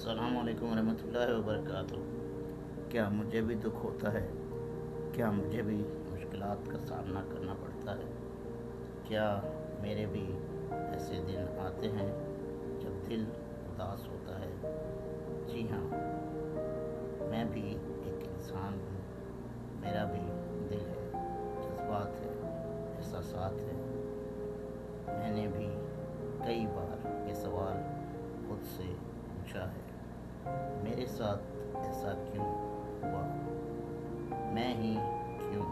अस्सलाम वालेकुम रहमतुल्लाहि व बरकातुहू। क्या मुझे भी दुख होता है? क्या मुझे भी मुश्किलात का सामना करना पड़ता है? क्या मेरे भी ऐसे दिन आते हैं जब दिल उदास होता है? जी हाँ, मैं भी एक इंसान हूँ। मेरा भी दिल है, जज्बात है, एहसासात है। मैंने भी कई बार ये सवाल खुद से पूछा है, मेरे साथ ऐसा क्यों हुआ? मैं ही क्यों?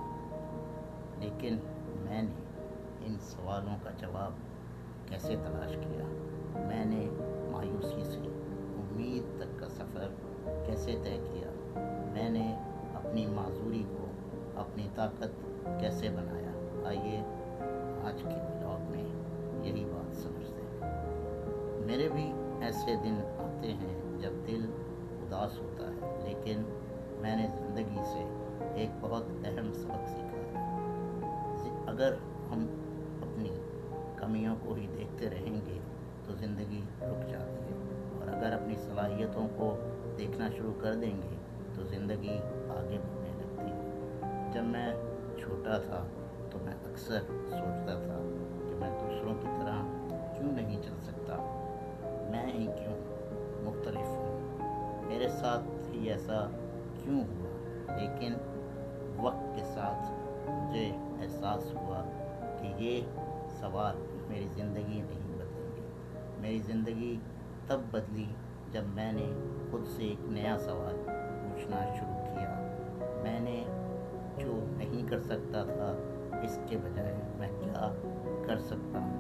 लेकिन मैंने इन सवालों का जवाब कैसे तलाश किया? मैंने मायूसी से उम्मीद तक का सफ़र कैसे तय किया? मैंने अपनी माजूरी को अपनी ताकत कैसे बनाया? आइए आज के ब्लॉग में यही बात समझते हैं। मेरे भी ऐसे दिन आते हैं जब दिल उदास होता है, लेकिन मैंने ज़िंदगी से एक बहुत अहम सबक सीखा है। अगर हम अपनी कमियों को ही देखते रहेंगे तो ज़िंदगी रुक जाती है, और अगर अपनी सलाहियतों को देखना शुरू कर देंगे तो ज़िंदगी आगे बढ़ने लगती है। जब मैं छोटा था तो मैं अक्सर सोचता था कि मैं दूसरों की तरह क्यों नहीं चल सकता, मैं ही क्यों मुख्तलिफ हूँ, मेरे साथ ही ऐसा क्यों हुआ। लेकिन वक्त के साथ मुझे एहसास हुआ कि ये सवाल मेरी ज़िंदगी नहीं बदलेंगे। मेरी ज़िंदगी तब बदली जब मैंने खुद से एक नया सवाल पूछना शुरू किया। मैंने जो नहीं कर सकता था, इसके बजाय मैं क्या कर सकता हूँ,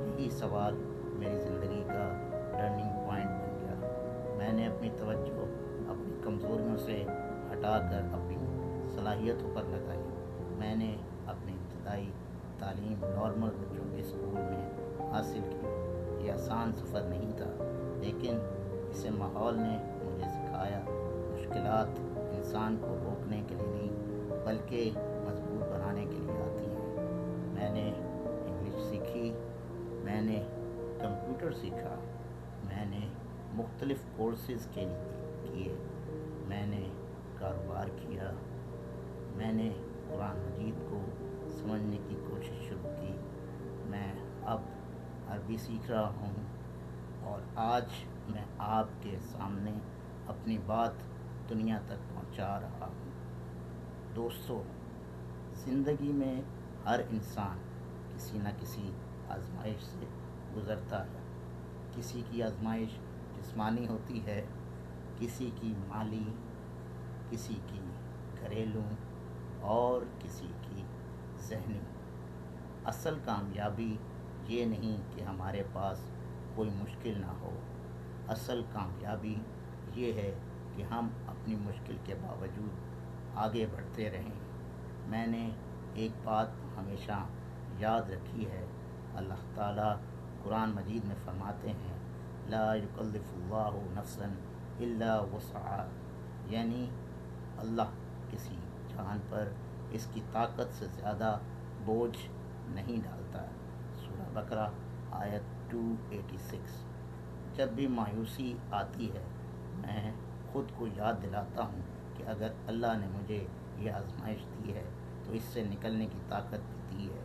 यही सवाल मेरी ज़िंदगी का टर्निंग पॉइंट बन गया। मैंने अपनी तवज्जो अपनी कमज़ोरियों से हटाकर अपनी सलाहियतों पर लगाई। मैंने अपनी इब्तदाई तालीम नॉर्मल बच्चों के स्कूल में हासिल की। ये आसान सफ़र नहीं था, लेकिन इसे माहौल ने मुझे सिखाया। मुश्किलात इंसान को रोकने के लिए नहीं, बल्कि मजबूत बनाने के लिए आती हैं। मैंने इंग्लिश सीखी, मैंने कंप्यूटर सीखा, मैंने मुख्तलिफ़ कोर्सेज़ के लिए किए, मैंने कारोबार किया, मैंने कुरान मजीद को समझने की कोशिश शुरू की। मैं अब अरबी सीख रहा हूँ, और आज मैं आपके सामने अपनी बात दुनिया तक पहुँचा रहा हूँ। दोस्तों, ज़िंदगी में हर इंसान किसी न किसी आजमाइश से गुज़रता है। किसी की आजमाइश जिस्मानी होती है, किसी की माली, किसी की घरेलू, और किसी की ज़हनी। असल कामयाबी ये नहीं कि हमारे पास कोई मुश्किल ना हो, असल कामयाबी ये है कि हम अपनी मुश्किल के बावजूद आगे बढ़ते रहें। मैंने एक बात हमेशा याद रखी है, अल्लाह ताला कुरान मजीद में फरमाते हैं, ला युकल्लिफुल्लाहु नफ्सन इल्ला वुसअहा, यानी अल्लाह किसी जान पर इसकी ताकत से ज़्यादा बोझ नहीं डालता। सूरह बकरा आयत 286। जब भी मायूसी आती है, मैं ख़ुद को याद दिलाता हूँ कि अगर अल्लाह ने मुझे ये आजमाइश दी है तो इससे निकलने की ताकत भी दी है।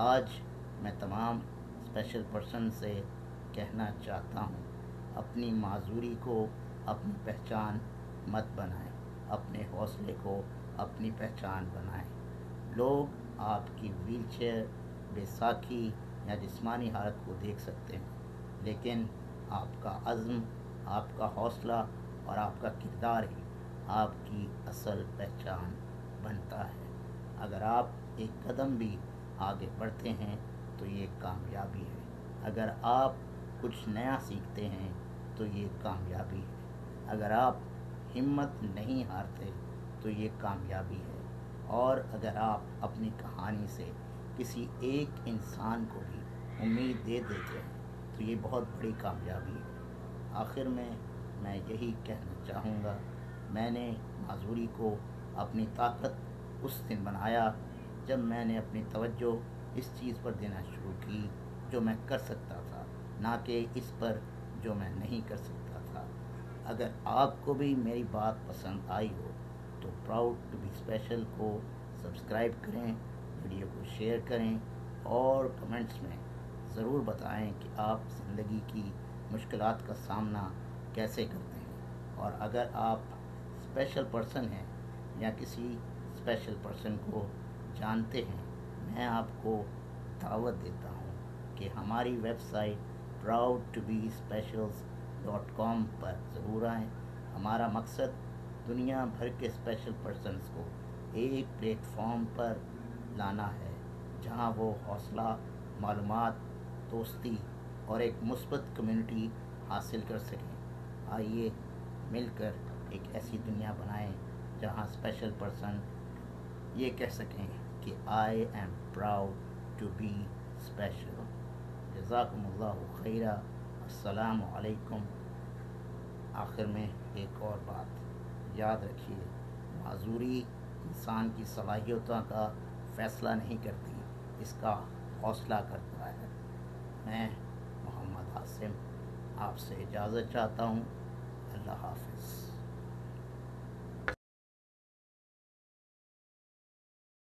आज मैं तमाम स्पेशल पर्सन से कहना चाहता हूँ, अपनी माजूरी को अपनी पहचान मत बनाएं, अपने हौसले को अपनी पहचान बनाएं। लोग आपकी व्हीलचेयर, बैसाखी या जिस्मानी हालत को देख सकते हैं, लेकिन आपका अज़्म, आपका हौसला और आपका किरदार ही आपकी असल पहचान बनता है। अगर आप एक कदम भी आगे बढ़ते हैं तो ये कामयाबी है। अगर आप कुछ नया सीखते हैं तो ये कामयाबी है। अगर आप हिम्मत नहीं हारते तो ये कामयाबी है। और अगर आप अपनी कहानी से किसी एक इंसान को भी उम्मीद दे देते हैं तो ये बहुत बड़ी कामयाबी है। आखिर में मैं यही कहना चाहूँगा, मैंने माजूरी को अपनी ताकत उस दिन बनाया जब मैंने अपनी तवज्जो इस चीज़ पर देना शुरू की जो मैं कर सकता था, ना कि इस पर जो मैं नहीं कर सकता था। अगर आपको भी मेरी बात पसंद आई हो तो प्राउड टू बी स्पेशल को सब्सक्राइब करें, वीडियो को शेयर करें और कमेंट्स में ज़रूर बताएं कि आप ज़िंदगी की मुश्किलात का सामना कैसे करते हैं। और अगर आप स्पेशल पर्सन हैं या किसी स्पेशल पर्सन को जानते हैं, मैं आपको दावत देता हूँ कि हमारी वेबसाइट proudtobespecials.com पर ज़रूर आएँ। हमारा मकसद दुनिया भर के स्पेशल पर्सन्स को एक प्लेटफॉर्म पर लाना है जहां वो हौसला, मालूमात, दोस्ती और एक मुस्बत कम्युनिटी हासिल कर सकें। आइए मिलकर एक ऐसी दुनिया बनाएं जहां स्पेशल पर्सन ये कह सकें कि I am proud to be special. जज़ाकुमुल्लाहु खैरा। अस्सलामु अलैकुम। आखिर में एक और बात याद रखिए, माजूरी इंसान की सलाहियतों का फ़ैसला नहीं करती, इसका हौसला करता है। मैं मोहम्मद हासिम आपसे इजाज़त चाहता हूँ। अल्लाह हाफ़िज़।